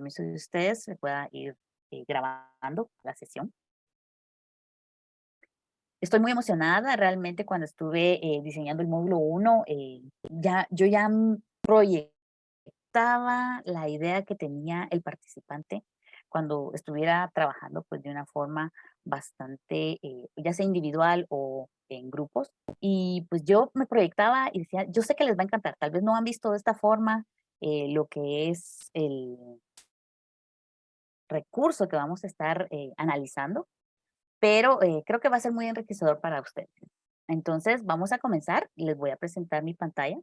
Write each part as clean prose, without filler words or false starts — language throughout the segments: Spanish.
permiso de ustedes, se pueda ir grabando la sesión. Estoy muy emocionada realmente cuando estuve diseñando el módulo 1, yo ya proyectaba la idea que tenía el participante cuando estuviera trabajando pues de una forma bastante, ya sea individual o en grupos. Y pues yo me proyectaba y decía, yo sé que les va a encantar, tal vez no han visto de esta forma lo que es el recurso que vamos a estar analizando, pero creo que va a ser muy enriquecedor para ustedes. Entonces, vamos a comenzar. Les voy a presentar mi pantalla.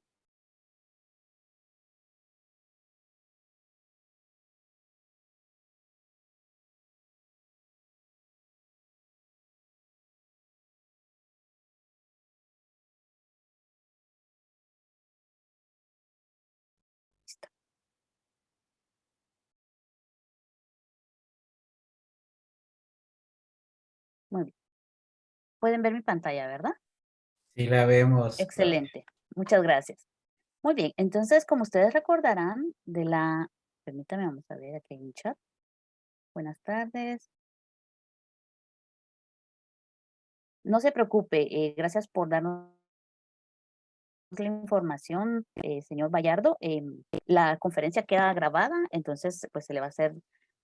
Listo. Muy bien. Pueden ver mi pantalla, ¿verdad? Sí la vemos, Claudia. Excelente. Muchas gracias. Muy bien. Entonces, como ustedes recordarán permítame, vamos a ver, aquí hay un chat. Buenas tardes. No se preocupe, gracias por darnos la información, señor Bayardo. La conferencia queda grabada, entonces pues se le va a hacer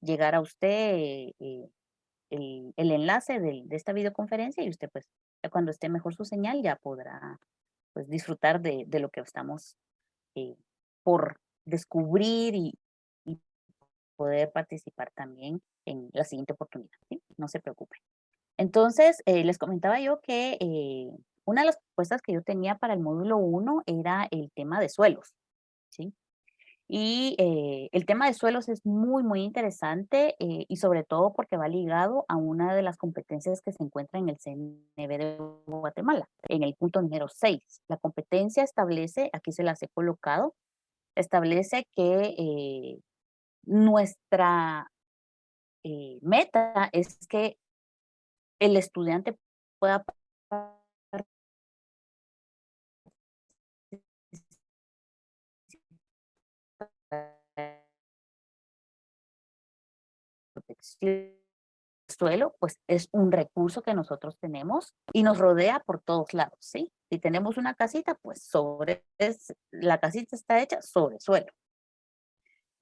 llegar a usted el enlace de esta videoconferencia y usted pues ya cuando esté mejor su señal ya podrá pues disfrutar de lo que estamos eh, por descubrir y poder participar también en la siguiente oportunidad, ¿sí? No se preocupe. Entonces, les comentaba yo que una de las propuestas que yo tenía para el módulo 1 era el tema de suelos, ¿sí? Y el tema de suelos es muy, muy interesante y sobre todo porque va ligado a una de las competencias que se encuentra en el CNB de Guatemala, en el punto número 6. La competencia establece, aquí se las he colocado, establece que nuestra meta es que el estudiante pueda protección suelo, pues es un recurso que nosotros tenemos y nos rodea por todos lados, ¿sí? Si tenemos una casita, pues la casita está hecha sobre suelo.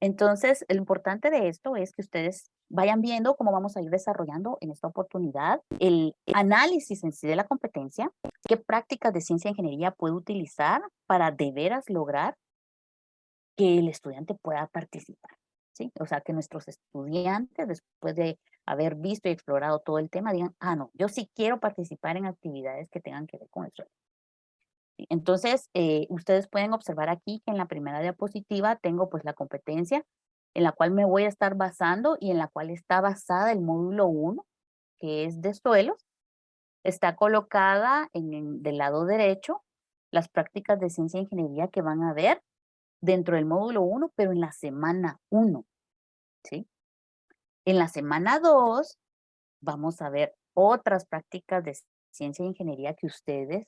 Entonces, lo importante de esto es que ustedes vayan viendo cómo vamos a ir desarrollando en esta oportunidad el análisis en sí de la competencia, qué prácticas de ciencia e ingeniería puede utilizar para de veras lograr que el estudiante pueda participar, ¿sí? O sea, que nuestros estudiantes, después de haber visto y explorado todo el tema, digan, ah, no, yo sí quiero participar en actividades que tengan que ver con el suelo. ¿Sí? Entonces, ustedes pueden observar aquí que en la primera diapositiva tengo pues la competencia en la cual me voy a estar basando y en la cual está basada el módulo 1, que es de suelos. Está colocada del lado derecho las prácticas de ciencia e ingeniería que van a ver dentro del módulo 1, pero en la semana 1, ¿sí? En la semana 2 vamos a ver otras prácticas de ciencia e ingeniería que ustedes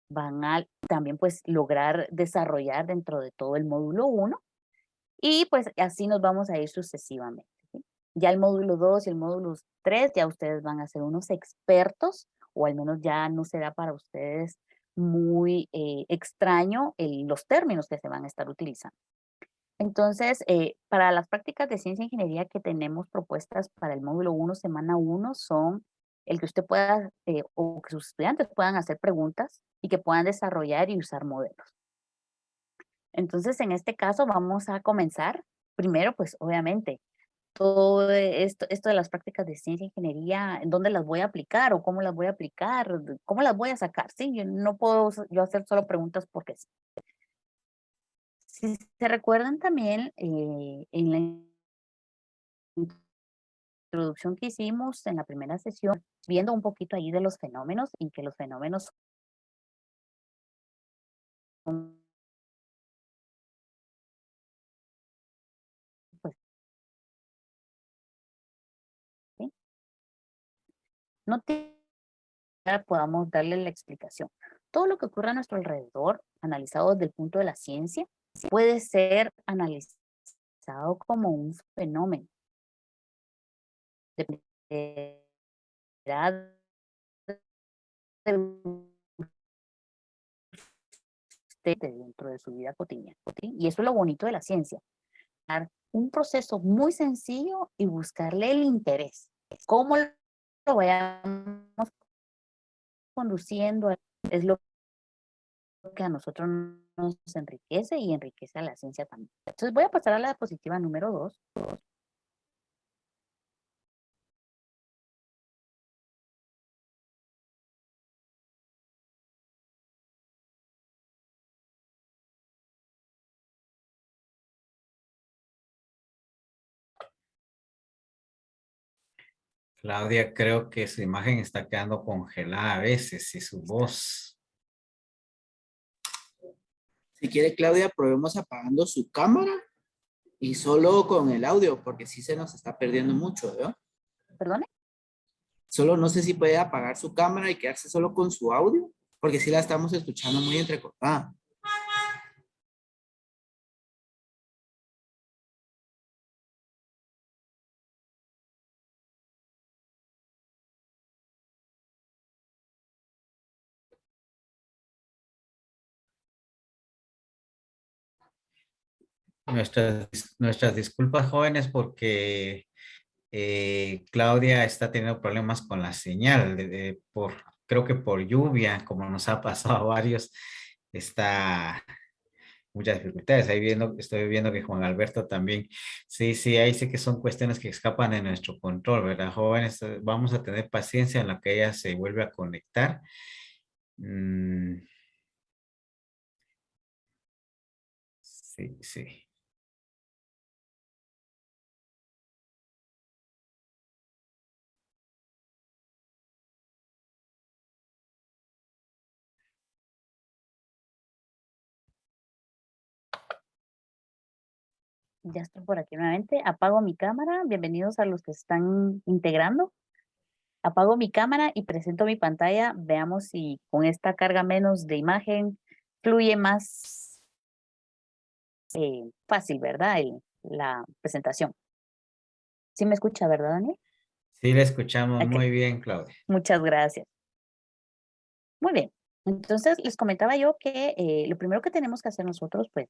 van a también pues lograr desarrollar dentro de todo el módulo 1 y pues así nos vamos a ir sucesivamente, ¿sí? Ya el módulo 2 y el módulo 3 ya ustedes van a ser unos expertos o al menos ya no será para ustedes muy extraño los términos que se van a estar utilizando. Entonces, para las prácticas de ciencia e ingeniería que tenemos propuestas para el módulo 1, semana 1, son el que usted pueda, o que sus estudiantes puedan hacer preguntas y que puedan desarrollar y usar modelos. Entonces, en este caso vamos a comenzar. Primero, pues obviamente, todo esto de las prácticas de ciencia e ingeniería, ¿en dónde las voy a aplicar o cómo las voy a aplicar? ¿Cómo las voy a sacar? Sí, yo no puedo yo hacer solo preguntas porque sí. Si se recuerdan también, en la introducción que hicimos en la primera sesión, viendo un poquito ahí de los fenómenos y que los fenómenos son, pues, ¿sí? No podamos darle la explicación. Todo lo que ocurre a nuestro alrededor, analizado desde el punto de la ciencia, puede ser analizado analizado como un fenómeno. Dependerá de usted dentro de su vida cotidiana. ¿Sí? Y eso es lo bonito de la ciencia. Un proceso muy sencillo y buscarle el interés. ¿Cómo lo vayamos conduciendo? Es lo que a nosotros nos enriquece y enriquece a la ciencia también. Entonces voy a pasar a la diapositiva número 2. Claudia, creo que su imagen está quedando congelada a veces y su voz. Si quiere, Claudia, probemos apagando su cámara y solo con el audio, porque sí se nos está perdiendo mucho, ¿no? ¿Perdone? Solo no sé si puede apagar su cámara y quedarse solo con su audio, porque sí la estamos escuchando muy entrecortada. Nuestras disculpas, jóvenes, porque Claudia está teniendo problemas con la señal, creo que por lluvia, como nos ha pasado a varios, está muchas dificultades. Estoy viendo que Juan Alberto también. Sí, sí, ahí sí que son cuestiones que escapan de nuestro control, ¿verdad, jóvenes? Vamos a tener paciencia en la que ella se vuelve a conectar. Sí, sí. Ya estoy por aquí nuevamente. Apago mi cámara. Bienvenidos a los que están integrando. Apago mi cámara y presento mi pantalla. Veamos si con esta carga menos de imagen fluye más fácil, ¿verdad? La presentación. ¿Sí me escucha, verdad, Daniel? Sí, la escuchamos Ok, muy bien, Claudia. muchas gracias. Muy bien. Entonces, les comentaba yo que lo primero que tenemos que hacer nosotros, pues,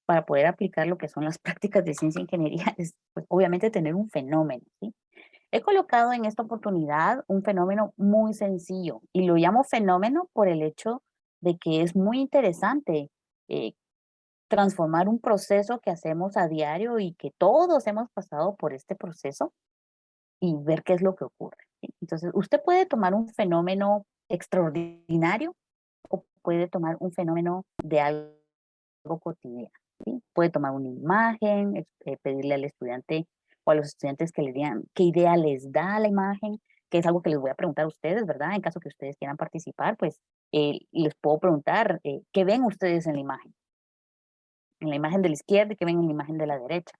para poder aplicar lo que son las prácticas de ciencia e ingeniería, es, pues, obviamente tener un fenómeno, ¿sí? He colocado en esta oportunidad un fenómeno muy sencillo y lo llamo fenómeno por el hecho de que es muy interesante eh, transformar un proceso que hacemos a diario y que todos hemos pasado por este proceso y ver qué es lo que ocurre. ¿Sí? Entonces, usted puede tomar un fenómeno extraordinario o puede tomar un fenómeno de algo cotidiano. ¿Sí? Puede tomar una imagen, pedirle al estudiante o a los estudiantes que le digan qué idea les da la imagen, que es algo que les voy a preguntar a ustedes, ¿verdad? En caso que ustedes quieran participar, pues les puedo preguntar qué ven ustedes en la imagen de la izquierda y qué ven en la imagen de la derecha.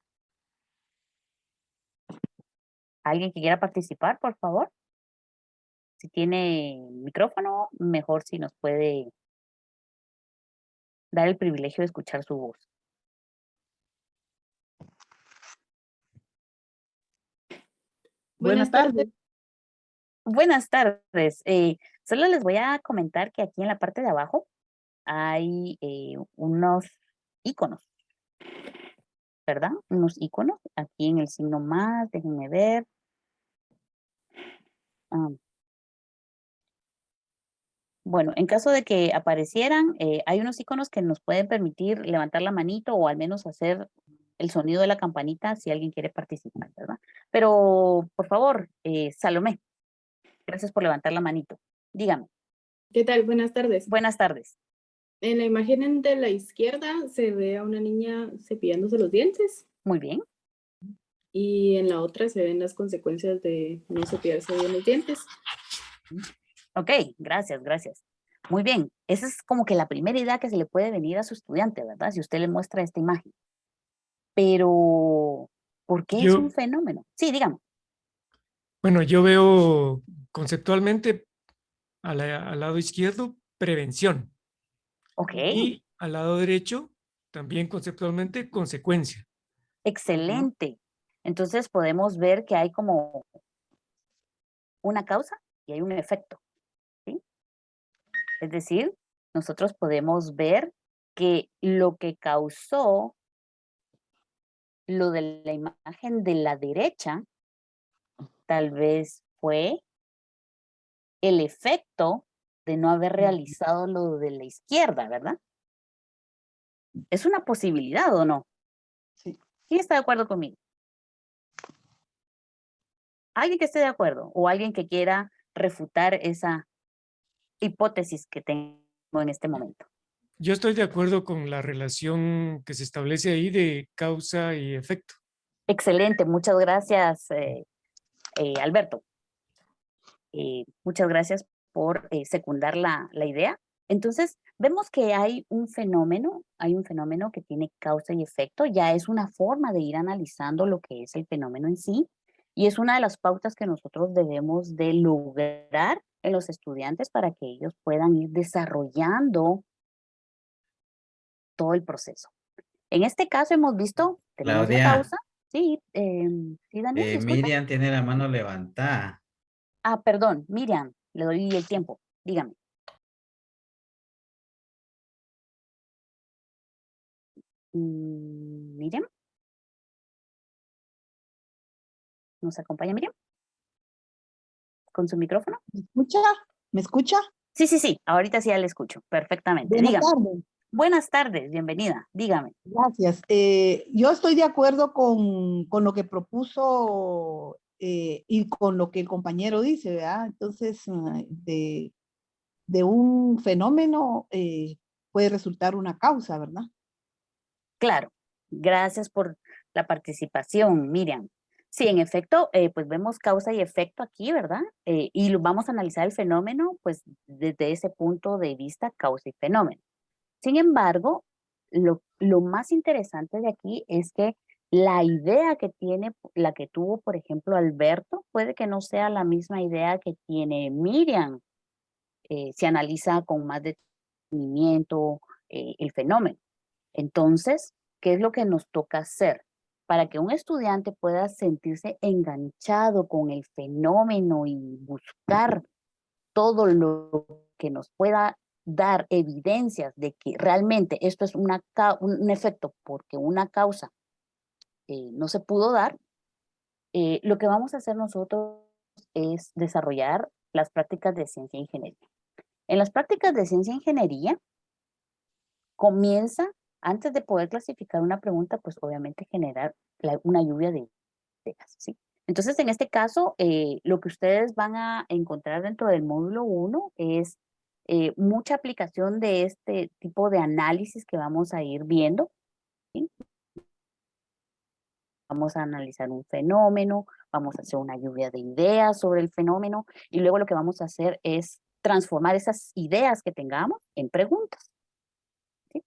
¿Alguien que quiera participar, por favor? Si tiene micrófono, mejor si nos puede dar el privilegio de escuchar su voz. Buenas tardes. Buenas tardes. Solo les voy a comentar que aquí en la parte de abajo hay unos iconos, ¿verdad? Unos iconos. Aquí en el signo más, déjenme ver. Ah, bueno, en caso de que aparecieran, hay unos iconos que nos pueden permitir levantar la manito o al menos hacer el sonido de la campanita si alguien quiere participar, ¿verdad? Pero, por favor, Salomé, gracias por levantar la manito. Dígame. ¿Qué tal? Buenas tardes. Buenas tardes. En la imagen de la izquierda se ve a una niña cepillándose los dientes Muy bien. y en la otra se ven las consecuencias de no cepillarse bien los dientes. Ok, gracias, gracias. Muy bien, esa es como que la primera idea que se le puede venir a su estudiante, ¿verdad? Si usted le muestra esta imagen. Pero, ¿por qué es un fenómeno? Sí, dígame. Bueno, yo veo conceptualmente al lado izquierdo prevención Ok, y al lado derecho también conceptualmente consecuencia. Excelente. Entonces podemos ver que hay como una causa y hay un efecto, ¿sí? Es decir, nosotros podemos ver que lo que causó lo de la imagen de la derecha tal vez fue el efecto de no haber realizado lo de la izquierda, ¿verdad? Es una posibilidad, ¿o no? Sí. ¿Quién está de acuerdo conmigo? ¿Alguien que esté de acuerdo o alguien que quiera refutar esa hipótesis que tengo en este momento? Yo estoy de acuerdo con la relación que se establece ahí de causa y efecto. Excelente, muchas gracias, Alberto. Muchas gracias por secundar la idea. Entonces, vemos que hay un fenómeno que tiene causa y efecto, ya es una forma de ir analizando lo que es el fenómeno en sí, y es una de las pautas que nosotros debemos de lograr en los estudiantes para que ellos puedan ir desarrollando todo el proceso. En este caso hemos visto, tenemos la Claudia, causa, sí, sí, Daniel, disculpa. Miriam tiene la mano levantada. Ah, perdón, Miriam, le doy el tiempo, dígame. Miriam, ¿nos acompaña Miriam? ¿Con su micrófono? ¿Me escucha? ¿Me escucha? Sí, sí, sí, ahorita sí ya le escucho, perfectamente. Buenas Dígame. tardes. Buenas tardes, bienvenida, dígame. Gracias. Yo estoy de acuerdo con lo que propuso y con lo que el compañero dice, ¿verdad? Entonces, de un fenómeno puede resultar una causa, ¿verdad? Claro, gracias por la participación, Miriam. Sí, en efecto, pues vemos causa y efecto aquí, ¿verdad? Y vamos a analizar el fenómeno, pues desde ese punto de vista, causa y fenómeno. Sin embargo, lo más interesante de aquí es que la idea que tiene, la que tuvo, por ejemplo, Alberto, puede que no sea la misma idea que tiene Miriam. Se analiza con más detenimiento el fenómeno. Entonces, ¿qué es lo que nos toca hacer? Para que un estudiante pueda sentirse enganchado con el fenómeno y buscar todo lo que nos pueda dar evidencias de que realmente esto es un efecto porque una causa no se pudo dar, lo que vamos a hacer nosotros es desarrollar las prácticas de ciencia e ingeniería. En las prácticas de ciencia e ingeniería comienza, antes de poder clasificar una pregunta, pues obviamente generar una lluvia de ideas, ¿sí? Entonces, en este caso, lo que ustedes van a encontrar dentro del módulo 1 es mucha aplicación de este tipo de análisis que vamos a ir viendo, ¿sí? Vamos a analizar un fenómeno, vamos a hacer una lluvia de ideas sobre el fenómeno y luego lo que vamos a hacer es transformar esas ideas que tengamos en preguntas, ¿sí?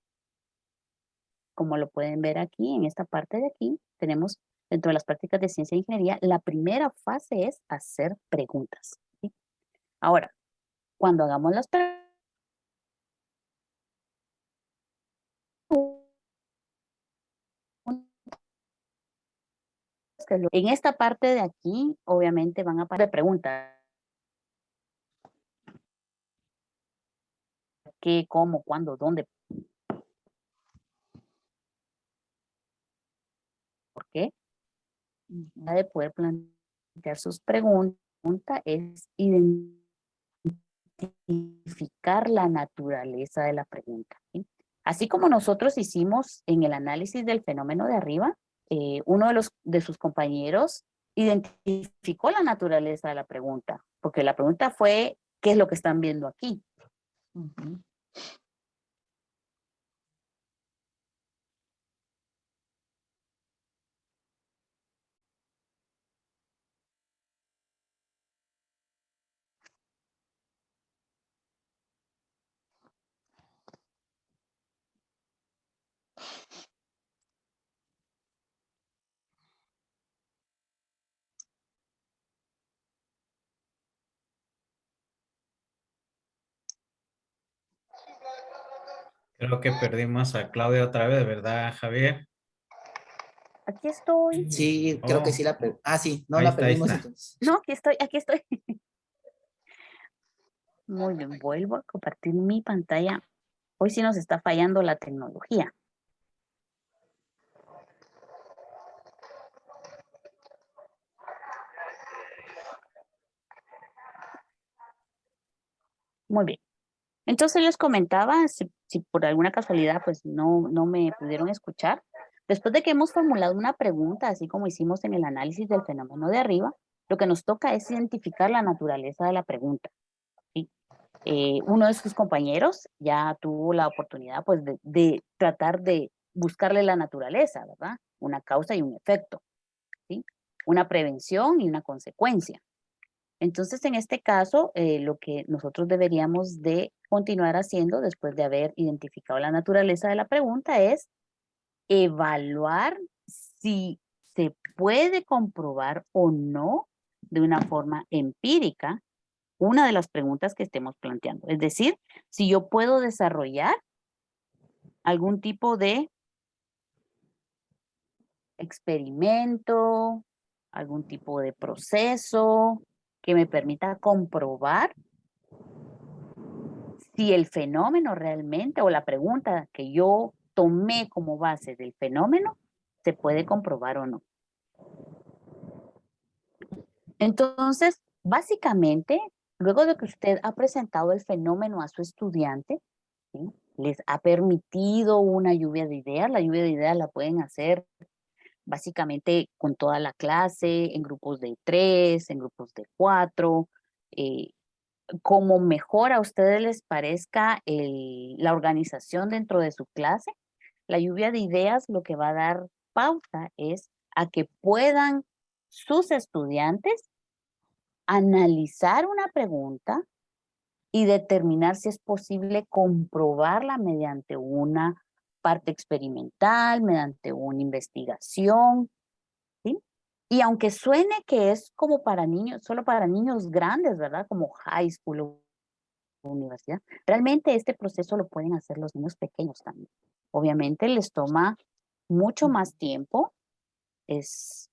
Como lo pueden ver aquí, en esta parte de aquí, tenemos dentro de las prácticas de ciencia e ingeniería, la primera fase es hacer preguntas, ¿sí? Ahora, cuando hagamos las preguntas, en esta parte de aquí, obviamente van a aparecer preguntas. ¿Qué, cómo, cuándo, dónde, por qué? De poder plantear sus preguntas es identificar la naturaleza de la pregunta, ¿sí? Así como nosotros hicimos en el análisis del fenómeno de arriba, uno de sus compañeros identificó la naturaleza de la pregunta, porque la pregunta fue, ¿qué es lo que están viendo aquí? Ujú. Creo que perdimos a Claudia otra vez, ¿verdad, Javier? Aquí estoy. Sí, creo que Oh. sí la perdimos. Ah, sí, no Ahí la está, ahí perdimos está. entonces. No, aquí estoy, aquí estoy. Muy bien, vuelvo a compartir mi pantalla. Hoy sí nos está fallando la tecnología. Muy bien. Entonces les comentaba, si por alguna casualidad pues no me pudieron escuchar, después de que hemos formulado una pregunta, así como hicimos en el análisis del fenómeno de arriba, lo que nos toca es identificar la naturaleza de la pregunta. ¿Sí? Uno de sus compañeros ya tuvo la oportunidad pues de tratar de buscarle la naturaleza, ¿verdad? Una causa y un efecto, ¿sí? Una prevención y una consecuencia. Entonces, en este caso, lo que nosotros deberíamos de continuar haciendo después de haber identificado la naturaleza de la pregunta es evaluar si se puede comprobar o no de una forma empírica una de las preguntas que estemos planteando. Es decir, si yo puedo desarrollar algún tipo de experimento, algún tipo de proceso que me permita comprobar si el fenómeno realmente o la pregunta que yo tomé como base del fenómeno se puede comprobar o no. Entonces, básicamente, luego de que usted ha presentado el fenómeno a su estudiante, ¿sí? Les ha permitido una lluvia de ideas. La lluvia de ideas la pueden hacer básicamente con toda la clase, en grupos de 3, en grupos de 4, como mejor a ustedes les parezca la organización dentro de su clase. La lluvia de ideas lo que va a dar pauta es a que puedan sus estudiantes analizar una pregunta y determinar si es posible comprobarla mediante una parte experimental, mediante una investigación, ¿sí? Y aunque suene que es como para niños, solo para niños grandes, ¿verdad? Como high school o universidad, realmente este proceso lo pueden hacer los niños pequeños también. Obviamente les toma mucho más tiempo, es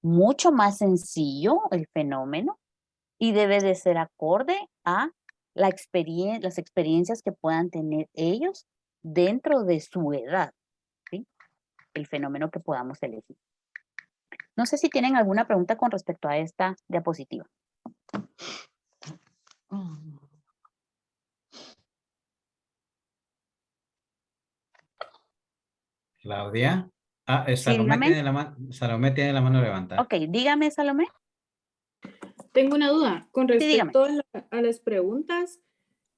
mucho más sencillo el fenómeno y debe de ser acorde a las experiencias que puedan tener ellos dentro de su edad, ¿sí? El fenómeno que podamos elegir. No sé si tienen alguna pregunta con respecto a esta diapositiva. Claudia. Sí, Salomé dígame. Salomé tiene la mano levantada. Ok, dígame, Salomé. Tengo una duda con Sí, dígame. respecto a las preguntas.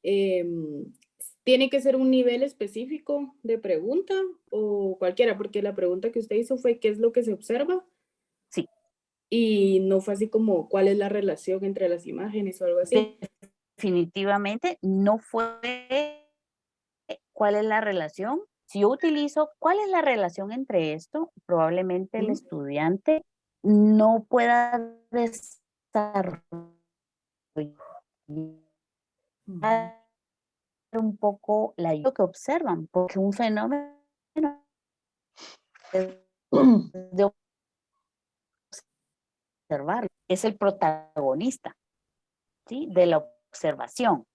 ¿Tiene que ser un nivel específico de pregunta o cualquiera? Porque la pregunta que usted hizo fue ¿qué es lo que se observa? Sí. Y no fue así como ¿cuál es la relación entre las imágenes o algo así? Definitivamente no fue cuál es la relación. Si yo utilizo cuál es la relación entre esto, probablemente el estudiante no pueda desarrollar un poco lo que observan, porque un fenómeno es de observar, es el protagonista, ¿sí? De la observación.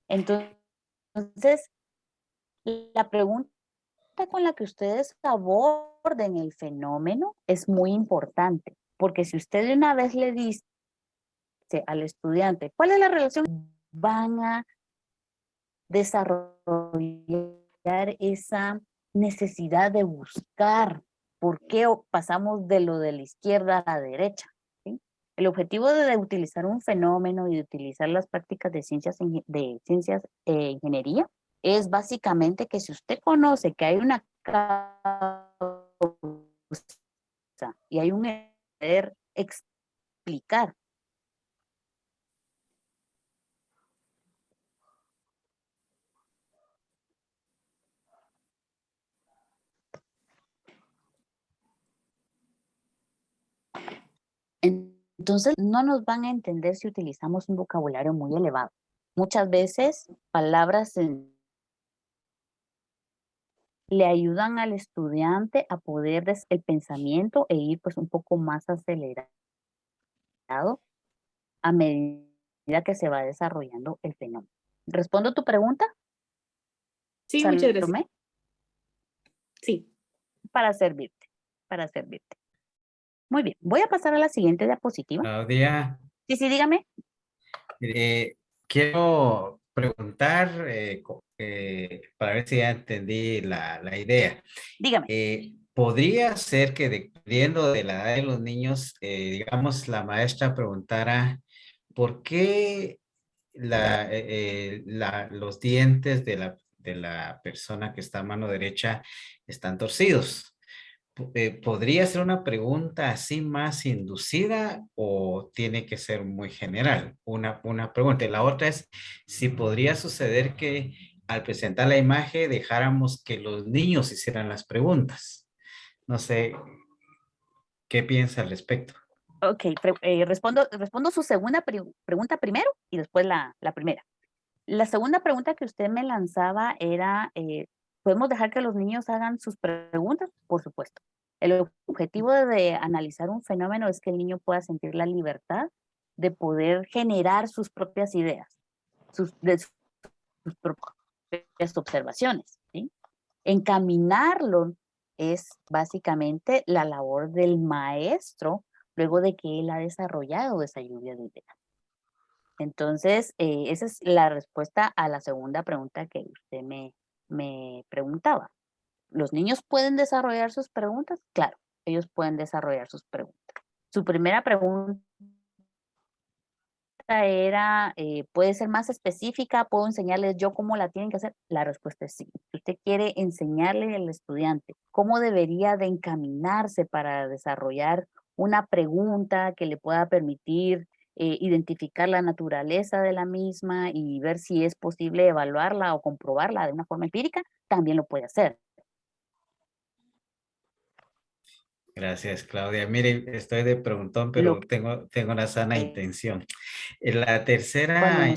Entonces, la pregunta con la que ustedes aborden el fenómeno es muy importante, porque si usted de una vez le dice al estudiante, ¿cuál es la relación? Van a desarrollar esa necesidad de buscar por qué pasamos de lo de la izquierda a la derecha, ¿sí? El objetivo de utilizar un fenómeno y de utilizar las prácticas de ciencias ingeniería es básicamente que si usted conoce que hay una causa y hay un poder explicar. Entonces, no nos van a entender si utilizamos un vocabulario muy elevado. Muchas veces, palabras le ayudan al estudiante a poder el pensamiento e ir pues un poco más acelerado a medida que se va desarrollando el fenómeno. ¿Respondo tu pregunta, Sí, muchas gracias. Salomé? Sí. Para servirte, para servirte. Muy bien, voy a pasar a la siguiente diapositiva. Claudia, Sí, sí, dígame. quiero preguntar para ver si ya entendí la idea. Dígame. ¿Podría ser que dependiendo de la edad de los niños, digamos, la maestra preguntara por qué los dientes de la persona que está a mano derecha están torcidos? ¿Podría ser una pregunta así más inducida o tiene que ser muy general? Una pregunta. Y la otra es si podría suceder que al presentar la imagen dejáramos que los niños hicieran las preguntas. No sé, ¿qué piensa al respecto? Ok, respondo su segunda pregunta primero y después la primera. La segunda pregunta que usted me lanzaba era, ¿podemos dejar que los niños hagan sus preguntas? Por supuesto. El objetivo de analizar un fenómeno es que el niño pueda sentir la libertad de poder generar sus propias ideas, sus propias observaciones, ¿sí? Encaminarlo es básicamente la labor del maestro luego de que él ha desarrollado esa lluvia de ideas. Entonces, esa es la respuesta a la segunda pregunta que usted me preguntaba. ¿Los niños pueden desarrollar sus preguntas? Claro, ellos pueden desarrollar sus preguntas. Su primera pregunta era, ¿puede ser más específica? ¿Puedo enseñarles yo cómo la tienen que hacer? La respuesta es sí. Si usted quiere enseñarle al estudiante cómo debería de encaminarse para desarrollar una pregunta que le pueda permitir identificar la naturaleza de la misma y ver si es posible evaluarla o comprobarla de una forma empírica, también lo puede hacer. Gracias, Claudia. Mire, estoy de preguntón, Lo pero tengo una sana que intención. En la tercera, cuando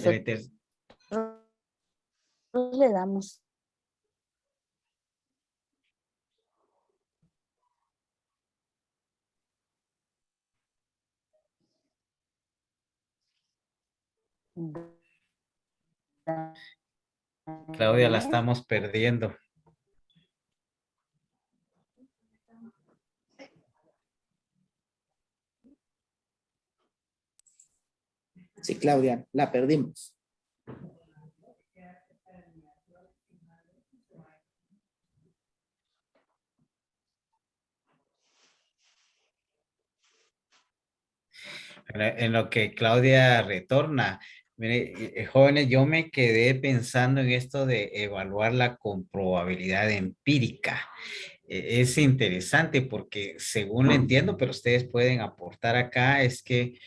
nosotros le damos Claudia, la estamos perdiendo. Sí, Claudia, la perdimos. En lo que Claudia retorna, mire, jóvenes, yo me quedé pensando en esto de evaluarla con probabilidad empírica. Es interesante porque según entiendo, pero ustedes pueden aportar acá, es que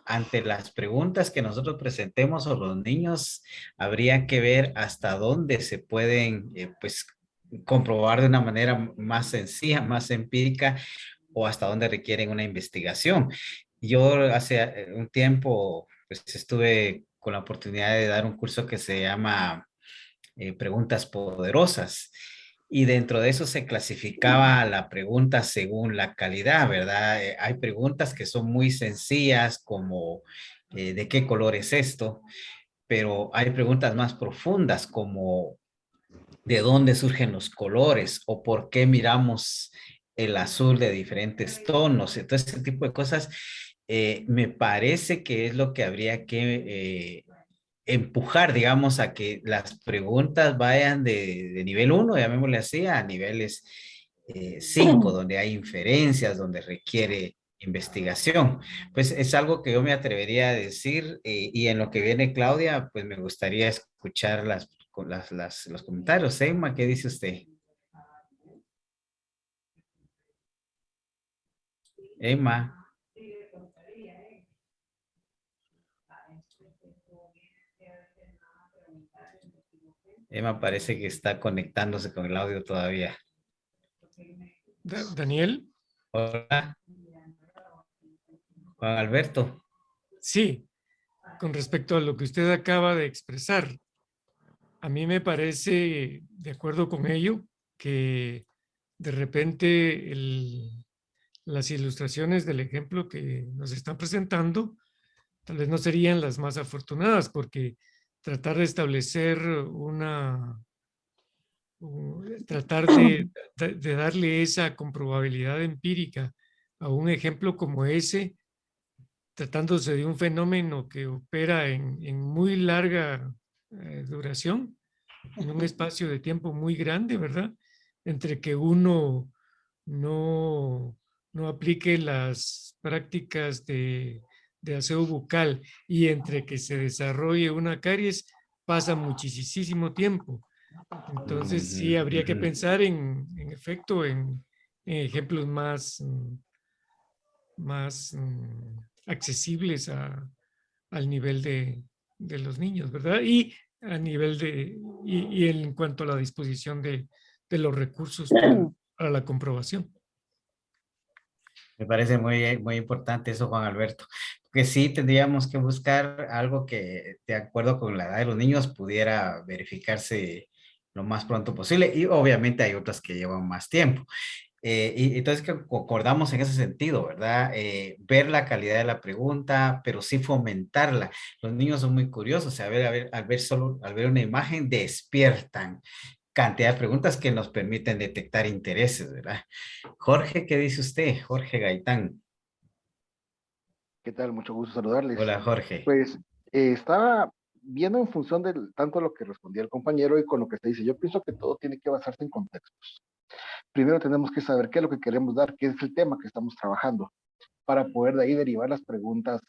ante las preguntas que nosotros presentemos o los niños, habría que ver hasta dónde se pueden, pues, comprobar de una manera más sencilla, más empírica, o hasta dónde requieren una investigación. Yo hace un tiempo, pues, estuve con la oportunidad de dar un curso que se llama Preguntas Poderosas. Y dentro de eso se clasificaba la pregunta según la calidad, ¿verdad? Hay preguntas que son muy sencillas como ¿de qué color es esto? Pero hay preguntas más profundas como ¿de dónde surgen los colores? ¿O por qué miramos el azul de diferentes tonos? Entonces, ese tipo de cosas me parece que es lo que habría que empujar, digamos, a que las preguntas vayan de nivel 1, llamémosle así, a niveles 5, donde hay inferencias, donde requiere investigación. Pues es algo que yo me atrevería a decir y en lo que viene Claudia, pues me gustaría escuchar los comentarios. Emma, ¿qué dice usted? Emma. Emma parece que está conectándose con el audio todavía. Daniel. Hola. Juan Alberto. Sí, con respecto a lo que usted acaba de expresar, a mí me parece, de acuerdo con ello, que de repente las ilustraciones del ejemplo que nos están presentando tal vez no serían las más afortunadas, porque tratar de establecer tratar de darle esa comprobabilidad empírica a un ejemplo como ese, tratándose de un fenómeno que opera en muy larga duración, en un espacio de tiempo muy grande, ¿verdad? Entre que uno no, no aplique las prácticas de aseo bucal y entre que se desarrolle una caries, pasa muchísimo tiempo. Entonces sí habría que pensar en efecto en ejemplos más accesibles al nivel de los niños, ¿verdad? Y a nivel y en cuanto a la disposición de los recursos para la comprobación. Me parece muy importante eso, Juan Alberto, que sí tendríamos que buscar algo que, de acuerdo con la edad de los niños, pudiera verificarse lo más pronto posible. Y obviamente hay otras que llevan más tiempo. Y entonces que concordamos en ese sentido, ¿verdad? Ver la calidad de la pregunta, pero sí fomentarla. Los niños son muy curiosos, o sea, al ver una imagen despiertan cantidad de preguntas que nos permiten detectar intereses, ¿verdad? Jorge, ¿qué dice usted? Jorge Gaitán. ¿Qué tal? Mucho gusto saludarles. Hola, Jorge. Pues estaba viendo en función de tanto lo que respondía el compañero y con lo que se dice. Yo pienso que todo tiene que basarse en contextos. Primero tenemos que saber qué es lo que queremos dar, qué es el tema que estamos trabajando, para poder de ahí derivar las preguntas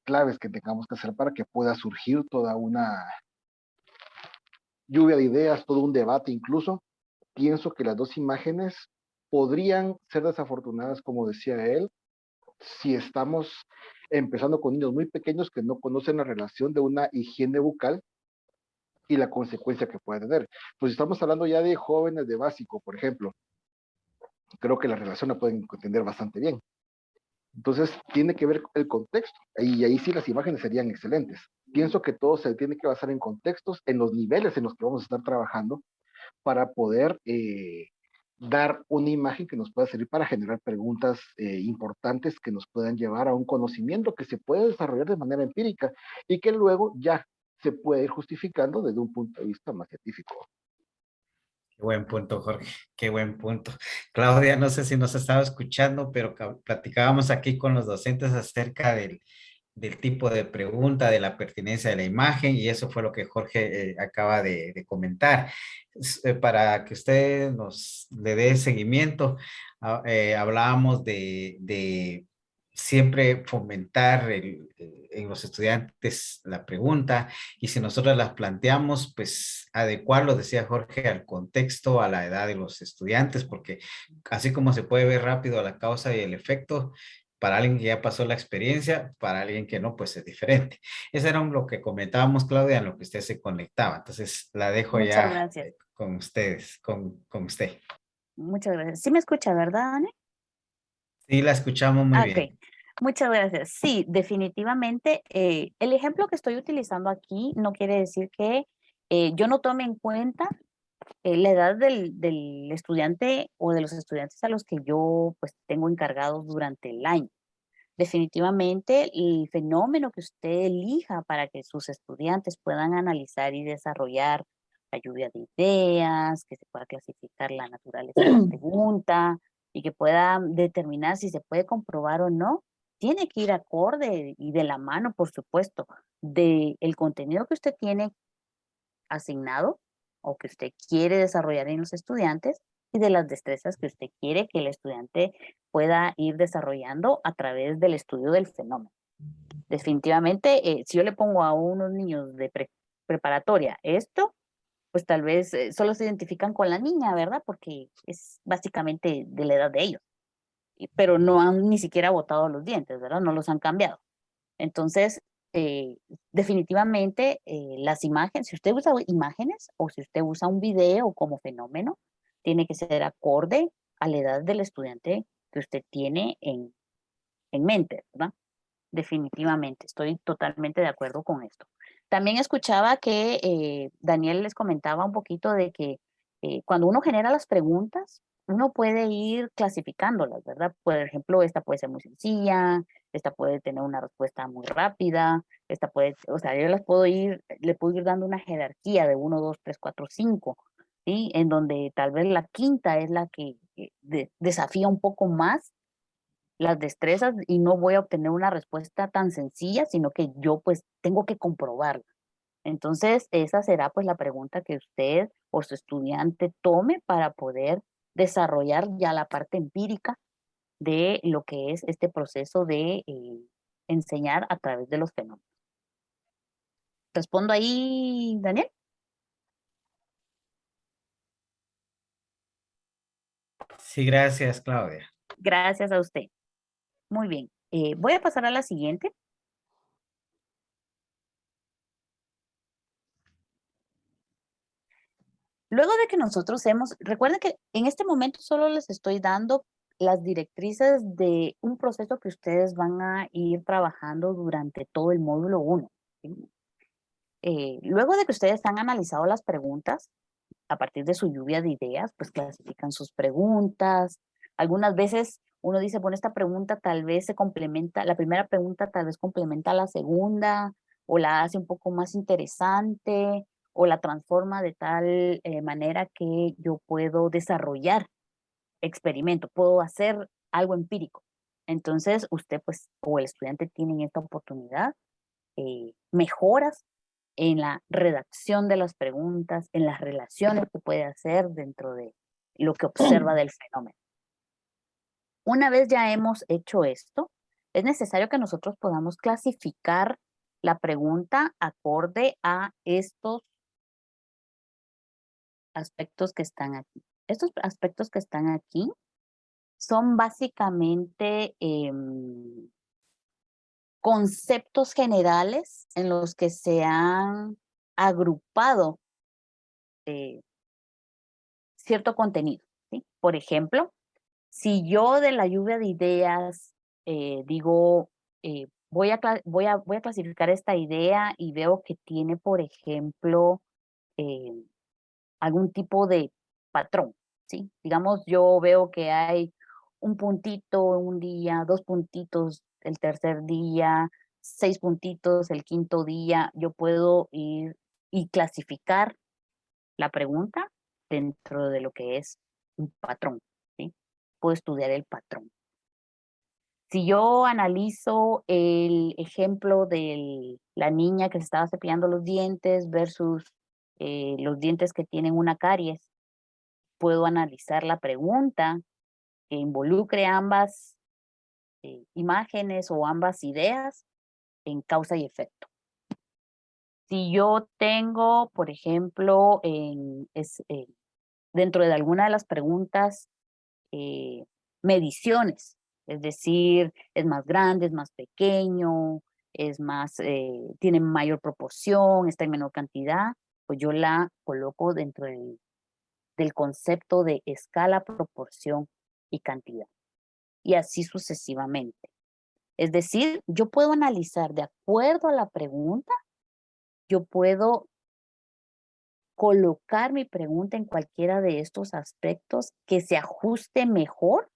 claves que tengamos que hacer para que pueda surgir toda una lluvia de ideas, todo un debate incluso. Pienso que las dos imágenes podrían ser desafortunadas, como decía él, si estamos empezando con niños muy pequeños que no conocen la relación de una higiene bucal y la consecuencia que puede tener. Pues si estamos hablando ya de jóvenes de básico, por ejemplo, creo que la relación la pueden entender bastante bien. Entonces, tiene que ver el contexto, y ahí sí las imágenes serían excelentes. Pienso que todo se tiene que basar en contextos, en los niveles en los que vamos a estar trabajando, para poder dar una imagen que nos pueda servir para generar preguntas importantes que nos puedan llevar a un conocimiento que se puede desarrollar de manera empírica y que luego ya se puede ir justificando desde un punto de vista más científico. Qué buen punto, Jorge. Qué buen punto. Claudia, no sé si nos estaba escuchando, pero platicábamos aquí con los docentes acerca del tipo de pregunta, de la pertinencia de la imagen, y eso fue lo que Jorge acaba de comentar. Para que usted le dé seguimiento, hablábamos de siempre fomentar en los estudiantes la pregunta, y si nosotros las planteamos, pues adecuarlo, decía Jorge, al contexto, a la edad de los estudiantes, porque así como se puede ver rápido la causa y el efecto, para alguien que ya pasó la experiencia, para alguien que no, pues es diferente. Eso era lo que comentábamos, Claudia, en lo que usted se conectaba. Entonces, la dejo Muchas ya gracias. con ustedes, con usted. Muchas gracias. ¿Sí me escucha, verdad, Anne? Sí, la escuchamos muy bien. Ok, muchas gracias. Sí, definitivamente, el ejemplo que estoy utilizando aquí no quiere decir que yo no tome en cuenta la edad del estudiante o de los estudiantes a los que yo pues tengo encargados durante el año. Definitivamente, el fenómeno que usted elija para que sus estudiantes puedan analizar y desarrollar la lluvia de ideas, que se pueda clasificar la naturaleza de la pregunta y que pueda determinar si se puede comprobar o no, tiene que ir acorde y de la mano, por supuesto, del contenido que usted tiene asignado o que usted quiere desarrollar en los estudiantes y de las destrezas que usted quiere que el estudiante pueda ir desarrollando a través del estudio del fenómeno. Definitivamente, si yo le pongo a unos niños de preparatoria esto, pues tal vez solo se identifican con la niña, ¿verdad? Porque es básicamente de la edad de ellos, pero no han ni siquiera botado los dientes, ¿verdad? No los han cambiado. Entonces, definitivamente las imágenes, si usted usa imágenes o si usted usa un video como fenómeno, tiene que ser acorde a la edad del estudiante que usted tiene en mente, ¿verdad? Definitivamente, estoy totalmente de acuerdo con esto. También escuchaba que Daniel les comentaba un poquito de que Cuando uno genera las preguntas, uno puede ir clasificándolas, ¿verdad? Por ejemplo, esta puede ser muy sencilla, esta puede tener una respuesta muy rápida, esta puede, o sea, yo le puedo ir dando una jerarquía de 1, 2, 3, 4, 5, ¿sí? En donde tal vez la quinta es la que desafía un poco más las destrezas y no voy a obtener una respuesta tan sencilla, sino que yo pues tengo que comprobarla. Entonces, esa será pues la pregunta que usted o su estudiante tome para poder desarrollar ya la parte empírica de lo que es este proceso de enseñar a través de los fenómenos. ¿Respondo ahí, Daniel? Sí, gracias, Claudia. Gracias a usted. Muy bien. Voy a pasar a la siguiente. Luego de que nosotros recuerden que en este momento solo les estoy dando las directrices de un proceso que ustedes van a ir trabajando durante todo el módulo 1. ¿Sí? Luego de que ustedes han analizado las preguntas, a partir de su lluvia de ideas, pues clasifican sus preguntas. Algunas veces uno dice, bueno, esta pregunta tal vez se complementa, la primera pregunta tal vez complementa a la segunda, o la hace un poco más interesante, o la transforma de tal manera que yo puedo desarrollar experimento, puedo hacer algo empírico. Entonces, usted pues, o el estudiante tienen esta oportunidad, mejoras en la redacción de las preguntas, en las relaciones que puede hacer dentro de lo que observa del fenómeno. Una vez ya hemos hecho esto, es necesario que nosotros podamos clasificar la pregunta acorde a estos aspectos que están aquí. Estos aspectos que están aquí son básicamente conceptos generales en los que se han agrupado cierto contenido, ¿sí? Por ejemplo, si yo de la lluvia de ideas digo, voy a clasificar esta idea y veo que tiene, por ejemplo, eh, algún tipo de patrón, ¿sí? Digamos, yo veo que hay un puntito un día, 2 puntitos el tercer día, 6 puntitos el quinto día, yo puedo ir y clasificar la pregunta dentro de lo que es un patrón, ¿sí? Puedo estudiar el patrón. Si yo analizo el ejemplo de la niña que se estaba cepillando los dientes versus los dientes que tienen una caries, puedo analizar la pregunta que involucre ambas imágenes o ambas ideas en causa y efecto. Si yo tengo, por ejemplo, dentro de alguna de las preguntas, mediciones, es decir, es más grande, es más pequeño, es más, tiene mayor proporción, está en menor cantidad, pues yo la coloco dentro del concepto de escala, proporción y cantidad. Y así sucesivamente. Es decir, yo puedo analizar de acuerdo a la pregunta, yo puedo colocar mi pregunta en cualquiera de estos aspectos que se ajuste mejor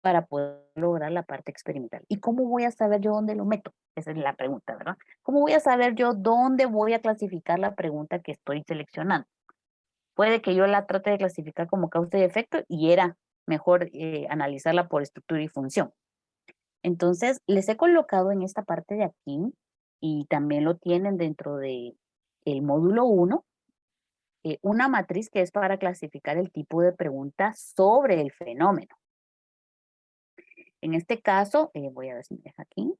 para poder lograr la parte experimental. ¿Y cómo voy a saber yo dónde lo meto? Esa es la pregunta, ¿verdad? ¿Cómo voy a saber yo dónde voy a clasificar la pregunta que estoy seleccionando? Puede que yo la trate de clasificar como causa y efecto y era mejor analizarla por estructura y función. Entonces, les he colocado en esta parte de aquí y también lo tienen dentro de el módulo 1, una matriz que es para clasificar el tipo de pregunta sobre el fenómeno. En este caso, voy a ver si me deja aquí.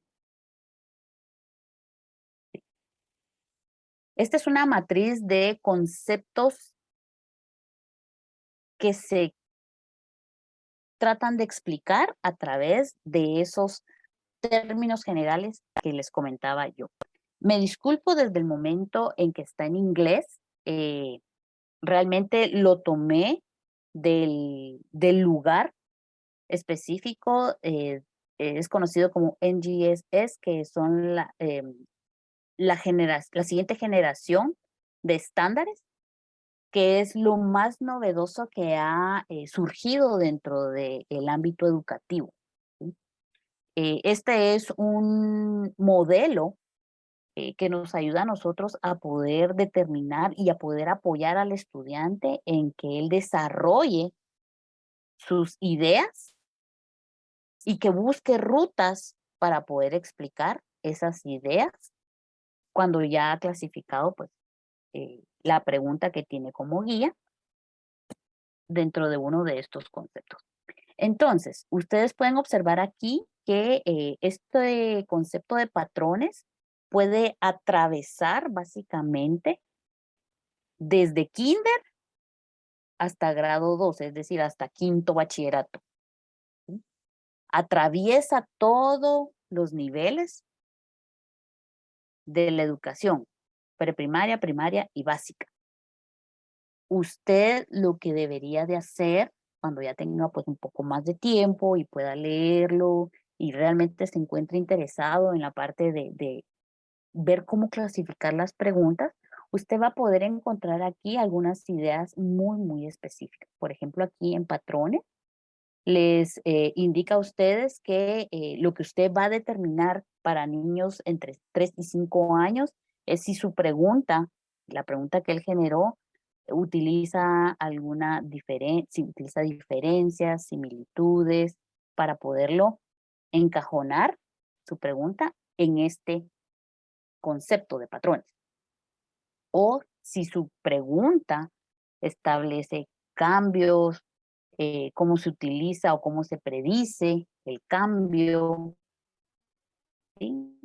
Esta es una matriz de conceptos que se tratan de explicar a través de esos términos generales que les comentaba yo. Me disculpo desde el momento en que está en inglés. Realmente lo tomé del lugar específico. Es conocido como NGSS, que son la siguiente generación de estándares que es lo más novedoso que ha surgido dentro del ámbito educativo, ¿sí? Este es un modelo que nos ayuda a nosotros a poder determinar y a poder apoyar al estudiante en que él desarrolle sus ideas y que busque rutas para poder explicar esas ideas cuando ya ha clasificado pues la pregunta que tiene como guía dentro de uno de estos conceptos. Entonces, ustedes pueden observar aquí que este concepto de patrones puede atravesar básicamente desde kinder hasta grado 12, es decir, hasta quinto bachillerato. ¿Sí? Atraviesa todos los niveles de la educación, preprimaria, primaria y básica. Usted lo que debería de hacer cuando ya tenga pues un poco más de tiempo y pueda leerlo y realmente se encuentre interesado en la parte de ver cómo clasificar las preguntas, usted va a poder encontrar aquí algunas ideas muy específicas. Por ejemplo, aquí en patrones les indica a ustedes que lo que usted va a determinar para niños entre 3 y 5 años es si su pregunta, la pregunta que él generó, utiliza alguna diferencia, si utiliza diferencias, similitudes, para poderlo encajonar su pregunta en este concepto de patrones. O si su pregunta establece cambios, cómo se utiliza o cómo se predice el cambio, ¿sí?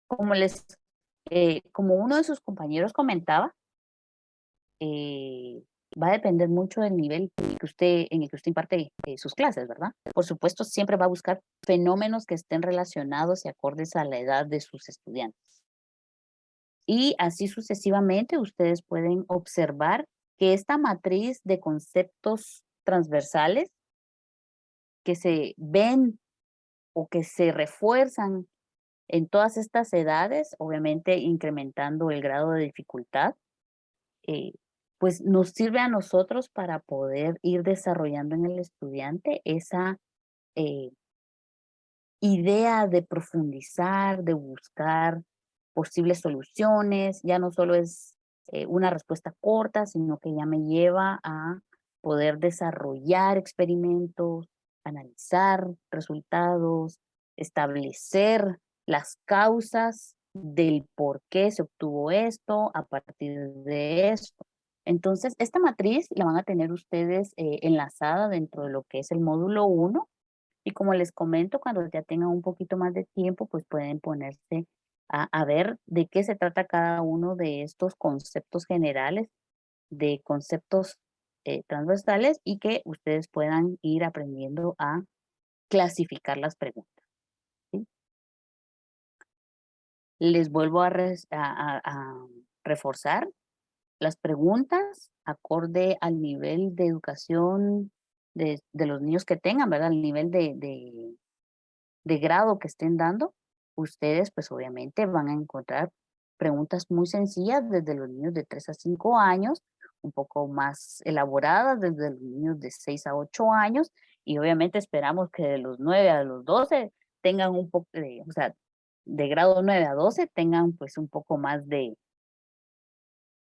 Como uno de sus compañeros comentaba, va a depender mucho del nivel en el que usted imparte sus clases, ¿verdad? Por supuesto, siempre va a buscar fenómenos que estén relacionados y acordes a la edad de sus estudiantes. Y así sucesivamente ustedes pueden observar que esta matriz de conceptos transversales que se ven o que se refuerzan en todas estas edades, obviamente incrementando el grado de dificultad, pues nos sirve a nosotros para poder ir desarrollando en el estudiante esa idea de profundizar, de buscar posibles soluciones. Ya no solo es una respuesta corta, sino que ya me lleva a poder desarrollar experimentos, analizar resultados, establecer las causas del por qué se obtuvo esto a partir de esto. Entonces, esta matriz la van a tener ustedes enlazada dentro de lo que es el módulo 1 y como les comento, cuando ya tengan un poquito más de tiempo, pues pueden ponerse a ver de qué se trata cada uno de estos conceptos generales, de conceptos transversales y que ustedes puedan ir aprendiendo a clasificar las preguntas. ¿Sí? Les vuelvo a reforzar las preguntas acorde al nivel de educación de los niños que tengan, ¿verdad? El nivel de grado que estén dando, ustedes pues obviamente van a encontrar preguntas muy sencillas desde los niños de 3 a 5 años, un poco más elaboradas desde los niños de 6 a 8 años y obviamente esperamos que de los 9 a los 12 tengan un poco de, o sea, de grado 9 a 12 tengan pues un poco más de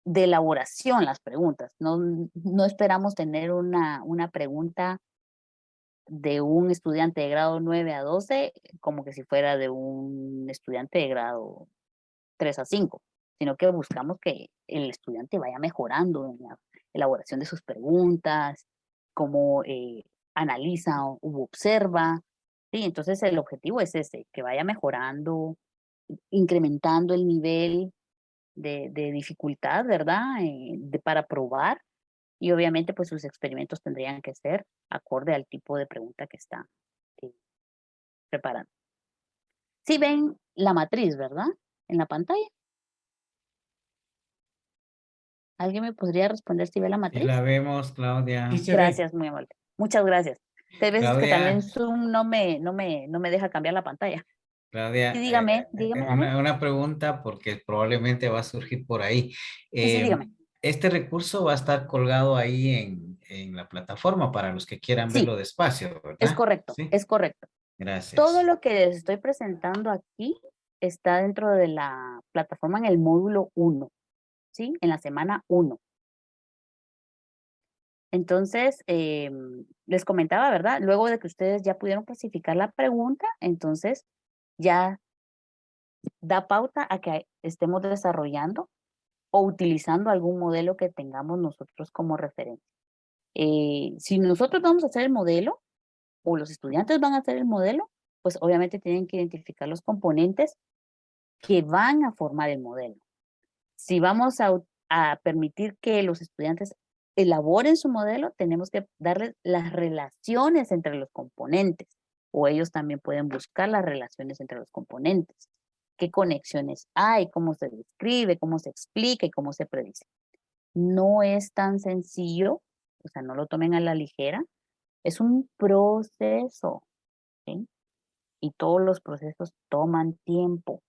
elaboración las preguntas. No esperamos tener una pregunta de un estudiante de grado 9 a 12 como que si fuera de un estudiante de grado 3 a 5, sino que buscamos que el estudiante vaya mejorando en la elaboración de sus preguntas, cómo analiza u observa. ¿Sí? Entonces el objetivo es ese, que vaya mejorando, incrementando el nivel de dificultad, ¿verdad? Para probar y obviamente pues sus experimentos tendrían que ser acorde al tipo de pregunta que está preparando. Si ven la matriz, ¿verdad? En la pantalla. ¿Alguien me podría responder si ve la Sí matriz? la vemos, Claudia. Sí se ve. Gracias, muy amable. Muchas gracias. Hay veces que Claudia. también Zoom no me deja cambiar la pantalla. Claudia, Sí, dígame. Ajá. una pregunta porque probablemente va a surgir por ahí. Sí, dígame. Este recurso va a estar colgado ahí en la plataforma para los que quieran Sí, verlo despacio, es ¿verdad? correcto, Sí, es correcto. gracias. Todo lo que les estoy presentando aquí está dentro de la plataforma en el módulo 1, ¿sí? En la semana 1. Entonces, les comentaba, ¿verdad? Luego de que ustedes ya pudieron clasificar la pregunta, entonces ya da pauta a que estemos desarrollando o utilizando algún modelo que tengamos nosotros como referencia. Si nosotros vamos a hacer el modelo o los estudiantes van a hacer el modelo, pues obviamente tienen que identificar los componentes que van a formar el modelo. Si vamos a permitir que los estudiantes elaboren su modelo, tenemos que darles las relaciones entre los componentes, o ellos también pueden buscar las relaciones entre los componentes. ¿Qué conexiones hay? ¿Cómo se describe? ¿Cómo se explica? ¿Y cómo se predice? No es tan sencillo, o sea, no lo tomen a la ligera. Es un proceso, ¿sí? Y todos los procesos toman tiempo.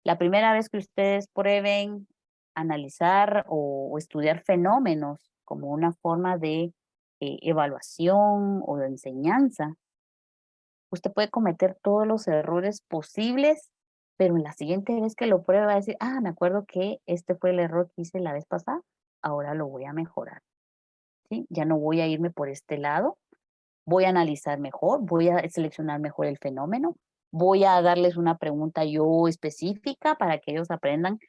La primera vez que ustedes prueben analizar o estudiar fenómenos como una forma de evaluación o de enseñanza, usted puede cometer todos los errores posibles, pero en la siguiente vez que lo pruebe va a decir, me acuerdo que este fue el error que hice la vez pasada, ahora lo voy a mejorar, ¿sí? Ya no voy a irme por este lado, voy a analizar mejor, voy a seleccionar mejor el fenómeno, voy a darles una pregunta yo específica para que ellos aprendan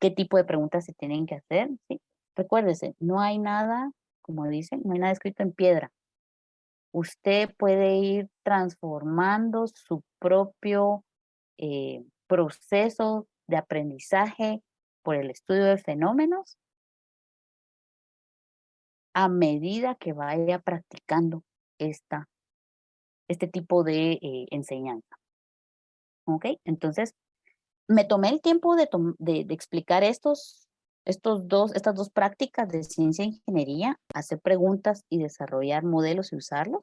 qué tipo de preguntas se tienen que hacer, ¿sí? Recuérdese, no hay nada, como dicen, no hay nada escrito en piedra. Usted puede ir transformando su propio proceso de aprendizaje por el estudio de fenómenos a medida que vaya practicando este tipo de enseñanza. ¿Ok? Entonces, me tomé el tiempo de explicar estas dos prácticas de ciencia e ingeniería, hacer preguntas y desarrollar modelos y usarlos,